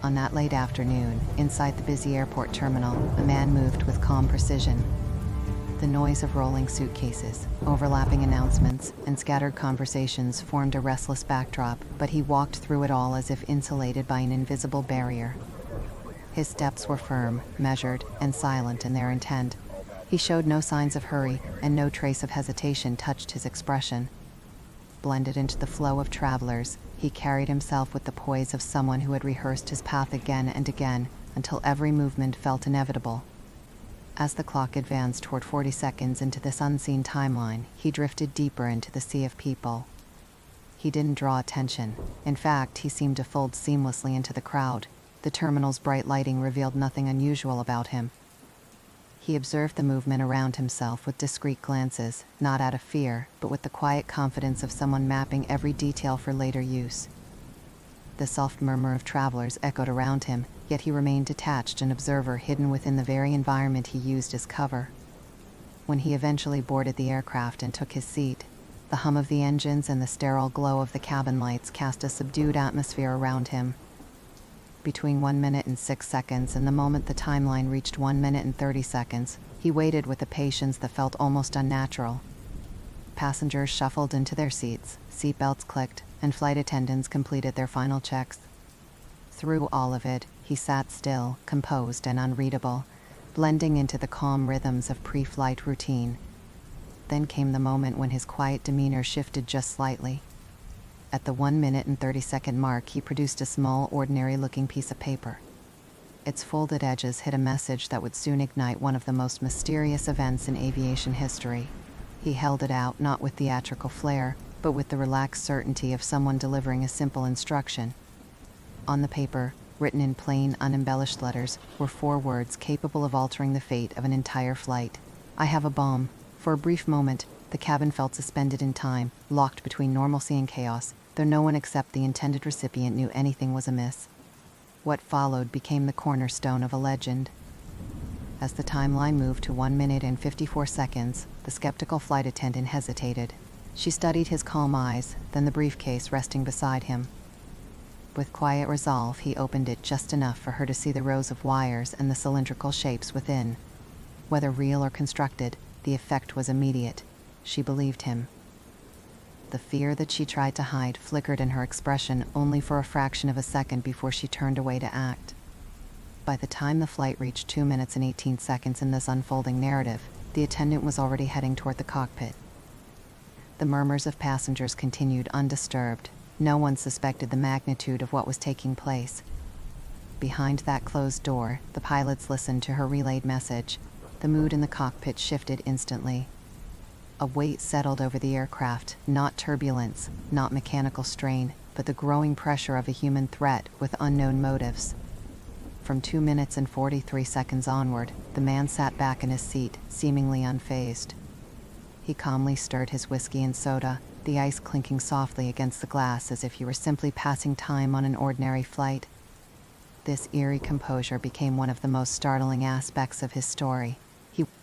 On that late afternoon, inside the busy airport terminal, a man moved with calm precision. The noise of rolling suitcases, overlapping announcements, and scattered conversations formed a restless backdrop, but he walked through it all as if insulated by an invisible barrier. His steps were firm, measured, and silent in their intent. He showed no signs of hurry, and no trace of hesitation touched his expression. Blended into the flow of travelers, he carried himself with the poise of someone who had rehearsed his path again and again, until every movement felt inevitable. As the clock advanced toward 40 seconds into this unseen timeline, he drifted deeper into the sea of people. He didn't draw attention. In fact, he seemed to fold seamlessly into the crowd. The terminal's bright lighting revealed nothing unusual about him. He observed the movement around himself with discreet glances, not out of fear, but with the quiet confidence of someone mapping every detail for later use. The soft murmur of travelers echoed around him, yet he remained detached, an observer hidden within the very environment he used as cover. When he eventually boarded the aircraft and took his seat, the hum of the engines and the sterile glow of the cabin lights cast a subdued atmosphere around him. Between 1 minute and 6 seconds and the moment the timeline reached 1 minute and 30 seconds, he waited with a patience that felt almost unnatural. Passengers shuffled into their seats, seatbelts clicked, and flight attendants completed their final checks. Through all of it, he sat still, composed and unreadable, blending into the calm rhythms of pre-flight routine. Then came the moment when his quiet demeanor shifted just slightly. At the 1 minute and 30-second mark, he produced a small, ordinary-looking piece of paper. Its folded edges hid a message that would soon ignite one of the most mysterious events in aviation history. He held it out, not with theatrical flair, but with the relaxed certainty of someone delivering a simple instruction. On the paper, written in plain, unembellished letters, were 4 words capable of altering the fate of an entire flight. "I have a bomb." For a brief moment, the cabin felt suspended in time, locked between normalcy and chaos, though no one except the intended recipient knew anything was amiss. What followed became the cornerstone of a legend. As the timeline moved to 1 minute and 54 seconds, the skeptical flight attendant hesitated. She studied his calm eyes, then the briefcase resting beside him. With quiet resolve, he opened it just enough for her to see the rows of wires and the cylindrical shapes within. Whether real or constructed, the effect was immediate. She believed him. The fear that she tried to hide flickered in her expression only for a fraction of a second before she turned away to act. By the time the flight reached 2 minutes and 18 seconds in this unfolding narrative, the attendant was already heading toward the cockpit. The murmurs of passengers continued undisturbed. No one suspected the magnitude of what was taking place. Behind that closed door, the pilots listened to her relayed message. The mood in the cockpit shifted instantly. A weight settled over the aircraft, not turbulence, not mechanical strain, but the growing pressure of a human threat with unknown motives. From 2 minutes and 43 seconds onward, the man sat back in his seat, seemingly unfazed. He calmly stirred his whiskey and soda, the ice clinking softly against the glass as if he were simply passing time on an ordinary flight. This eerie composure became one of the most startling aspects of his story.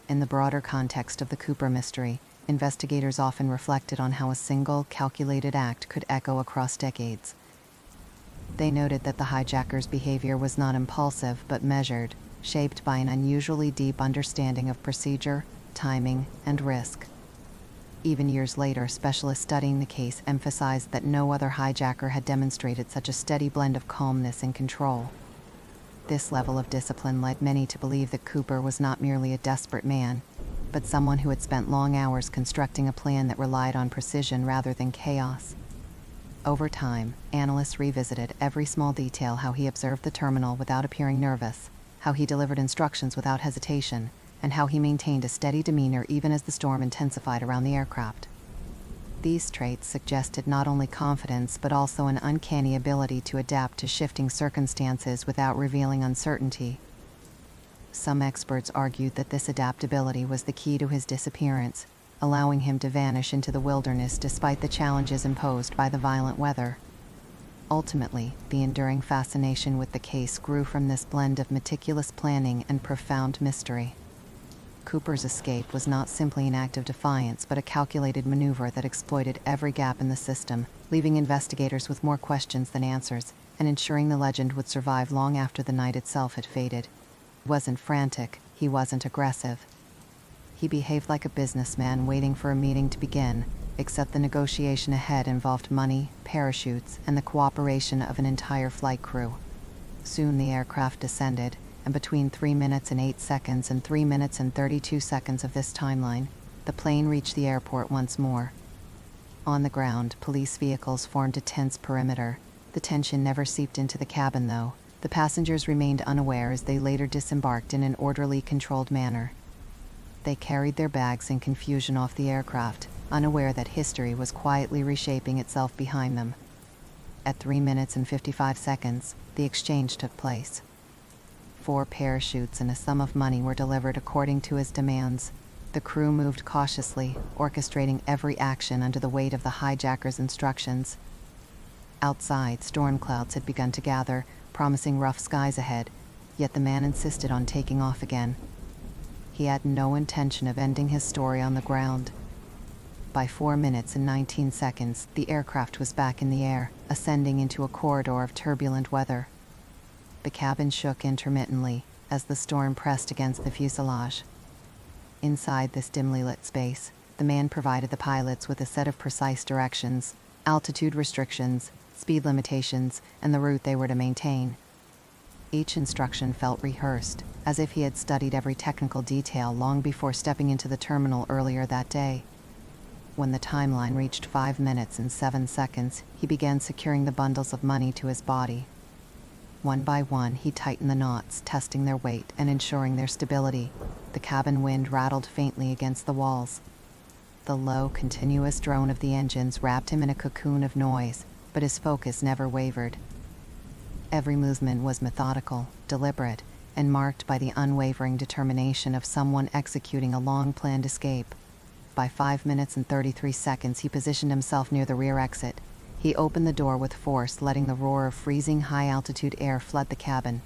In the broader context of the Cooper mystery, investigators often reflected on how a single, calculated act could echo across decades. They noted that the hijacker's behavior was not impulsive but measured, shaped by an unusually deep understanding of procedure, timing, and risk. Even years later, specialists studying the case emphasized that no other hijacker had demonstrated such a steady blend of calmness and control. This level of discipline led many to believe that Cooper was not merely a desperate man, but someone who had spent long hours constructing a plan that relied on precision rather than chaos. Over time, analysts revisited every small detail: how he observed the terminal without appearing nervous, how he delivered instructions without hesitation, and how he maintained a steady demeanor even as the storm intensified around the aircraft. These traits suggested not only confidence but also an uncanny ability to adapt to shifting circumstances without revealing uncertainty. Some experts argued that this adaptability was the key to his disappearance, allowing him to vanish into the wilderness despite the challenges imposed by the violent weather. Ultimately, the enduring fascination with the case grew from this blend of meticulous planning and profound mystery. Cooper's escape was not simply an act of defiance but a calculated maneuver that exploited every gap in the system, leaving investigators with more questions than answers. and ensuring the legend would survive long after the night itself had faded. He wasn't frantic, he wasn't aggressive. He behaved like a businessman waiting for a meeting to begin, except the negotiation ahead involved money, parachutes, and the cooperation of an entire flight crew. Soon the aircraft descended, and between 3 minutes and 8 seconds and 3 minutes and 32 seconds of this timeline, the plane reached the airport once more. On the ground, police vehicles formed a tense perimeter. The tension never seeped into the cabin, though. The passengers remained unaware as they later disembarked in an orderly, controlled manner. They carried their bags in confusion off the aircraft, unaware that history was quietly reshaping itself behind them. At 3 minutes and 55 seconds, the exchange took place. 4 parachutes and a sum of money were delivered according to his demands. The crew moved cautiously, orchestrating every action under the weight of the hijacker's instructions. Outside, storm clouds had begun to gather, promising rough skies ahead, yet the man insisted on taking off again. He had no intention of ending his story on the ground. By 4 minutes and 19 seconds, the aircraft was back in the air, ascending into a corridor of turbulent weather. The cabin shook intermittently as the storm pressed against the fuselage. Inside this dimly lit space, the man provided the pilots with a set of precise directions, altitude restrictions, speed limitations, and the route they were to maintain. Each instruction felt rehearsed, as if he had studied every technical detail long before stepping into the terminal earlier that day. When the timeline reached 5 minutes and 7 seconds, he began securing the bundles of money to his body. One by one, he tightened the knots, testing their weight and ensuring their stability. The cabin wind rattled faintly against the walls. The low, continuous drone of the engines wrapped him in a cocoon of noise, but his focus never wavered. Every movement was methodical, deliberate, and marked by the unwavering determination of someone executing a long-planned escape. By 5 minutes and 33 seconds, he positioned himself near the rear exit. He opened the door with force, letting the roar of freezing high-altitude air flood the cabin.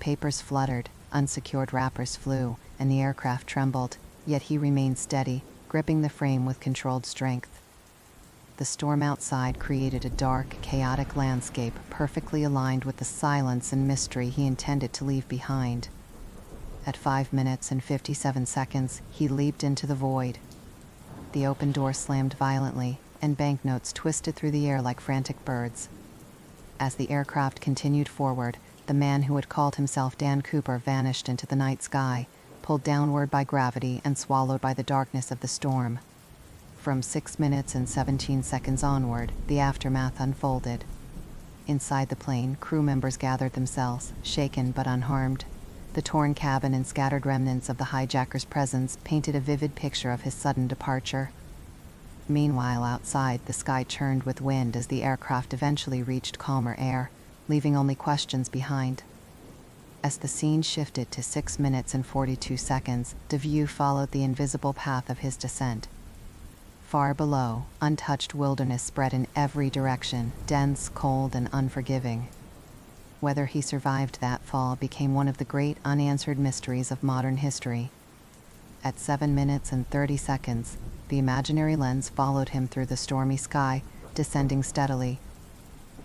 Papers fluttered, unsecured wrappers flew, and the aircraft trembled, yet he remained steady, gripping the frame with controlled strength. The storm outside created a dark, chaotic landscape perfectly aligned with the silence and mystery he intended to leave behind. At 5 minutes and 57 seconds, he leaped into the void. The open door slammed violently, and banknotes twisted through the air like frantic birds. As the aircraft continued forward, the man who had called himself Dan Cooper vanished into the night sky, pulled downward by gravity and swallowed by the darkness of the storm. From 6 minutes and 17 seconds onward, the aftermath unfolded. Inside the plane, crew members gathered themselves, shaken but unharmed. The torn cabin and scattered remnants of the hijacker's presence painted a vivid picture of his sudden departure. Meanwhile, outside, the sky churned with wind as the aircraft eventually reached calmer air, leaving only questions behind. As the scene shifted to 6 minutes and 42 seconds, the view followed the invisible path of his descent. Far below, untouched wilderness spread in every direction, dense, cold, and unforgiving. Whether he survived that fall became one of the great unanswered mysteries of modern history. At 7 minutes and 30 seconds, the imaginary lens followed him through the stormy sky, descending steadily.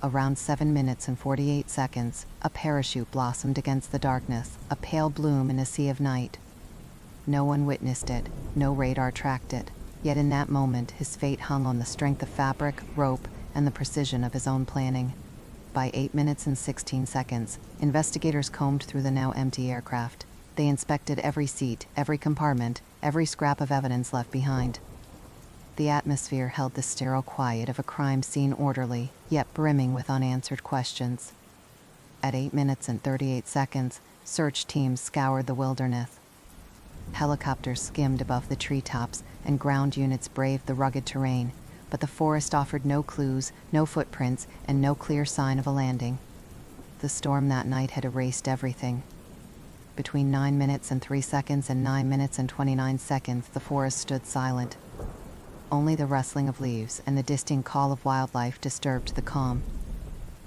Around 7 minutes and 48 seconds, a parachute blossomed against the darkness, a pale bloom in a sea of night. No one witnessed it, no radar tracked it, yet in that moment his fate hung on the strength of fabric, rope, and the precision of his own planning. By 8 minutes and 16 seconds, investigators combed through the now empty aircraft. They inspected every seat, every compartment, every scrap of evidence left behind. The atmosphere held the sterile quiet of a crime scene, orderly, yet brimming with unanswered questions. At 8 minutes and 38 seconds, search teams scoured the wilderness. Helicopters skimmed above the treetops, and ground units braved the rugged terrain, but the forest offered no clues, no footprints, and no clear sign of a landing. The storm that night had erased everything. Between 9 minutes and 3 seconds and 9 minutes and 29 seconds, the forest stood silent. Only the rustling of leaves and the distinct call of wildlife disturbed the calm.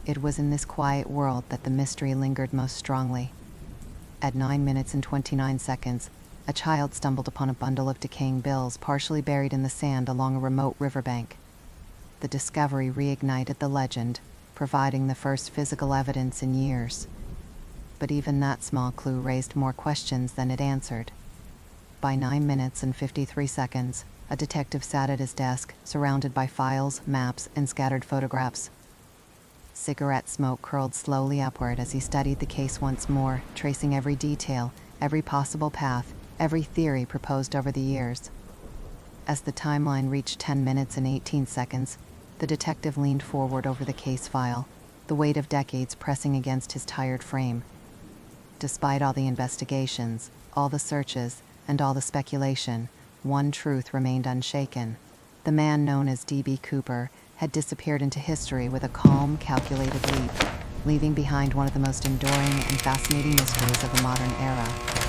It was in this quiet world that the mystery lingered most strongly. At 9 minutes and 29 seconds, a child stumbled upon a bundle of decaying bills partially buried in the sand along a remote riverbank. The discovery reignited the legend. providing the first physical evidence in years. But even that small clue raised more questions than it answered. By 9 minutes and 53 seconds, a detective sat at his desk, surrounded by files, maps, and scattered photographs. Cigarette smoke curled slowly upward as he studied the case once more, tracing every detail, every possible path, every theory proposed over the years. As the timeline reached 10 minutes and 18 seconds, the detective leaned forward over the case file, the weight of decades pressing against his tired frame. Despite all the investigations, all the searches, and all the speculation, one truth remained unshaken. The man known as D.B. Cooper had disappeared into history with a calm, calculated leap, leaving behind one of the most enduring and fascinating mysteries of the modern era.